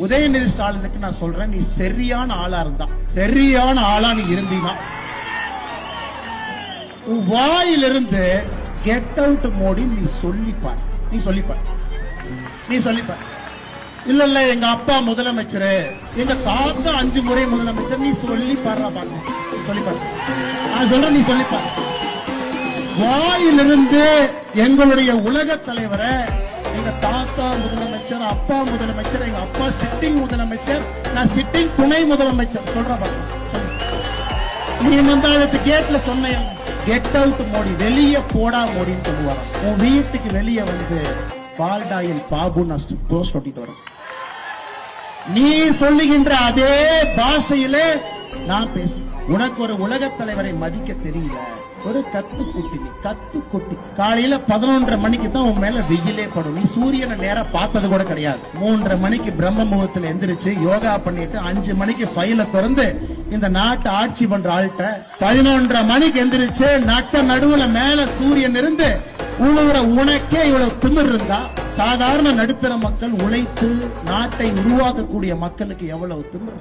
உதயநிதி ஸ்டாலினுக்கு நான் சொல்றேன், நீ சரியான ஆளா இருந்தா, சரியான ஆளா நீ இருந்தீனா, உன் வாயிலிருந்து கெட் அவுட் மோடி நீ சொல்லிப்பார், நீ சொல்லிப்பார், நீ சொல்லிப்பார். இல்ல இல்ல எங்க அப்பா முதலமைச்சர், எங்க தாத்தா 5 முறை முதலமைச்சர், நீ சொல்லி பாடுறா பாக்க, சொல்லிப்பார். நான் சொல்றேன், நீ சொல்லிப்பார். வாயிலிருந்து எங்களுடைய உலக தலைவரை, எங்க தாத்தா முதலமைச்சர், அப்பா முதலமைச்சர், எங்க அப்பா சிட்டிங் முதலமைச்சர், நான் சிட்டிங் துணை முதலமைச்சர் சொல்ற பாக்க. நீ வந்து கேட்ல சொன்ன கெட் அவுட் மோடி, வெளியே போடா மோடின்னு சொல்லுவாங்க. உன் வீட்டுக்கு வெளியே வந்து பால்டாயில் பாபு போஸ்ட் ஒட்டிட்டு வரும். நீ சொல்லுகின்ற அதே பாஷையிலே நான் பேச. உனக்கு ஒரு உலக தலைவரை மதிக்க தெரியல, ஒரு கத்துக்குட்டி, நீ கத்துக்குட்டி. காலையில 11:30 மணிக்கு தான் உன் மேல வெயிலே படும். நீ சூரியனை நேரா பார்த்தது கூட கிடையாது. 3:30 மணிக்கு பிரம்ம முகூர்த்தத்துல எந்திரிச்சு யோகா பண்ணிட்டு 5 மணிக்கு ஃபைல திறந்து இந்த நாட்டை ஆட்சி பண்ற ஆள்கிட்ட 11:30 மணிக்கு எந்திரிச்சு நட்ட நடுவுல மேல சூரியன் இருந்து உழுவுற உனக்கே இவ்வளவு திமிர் இருந்தா, சாதாரண நடுத்தர மக்கள் உழைத்து நாட்டை உருவாக்கக்கூடிய மக்களுக்கு எவ்வளவு திமிர்?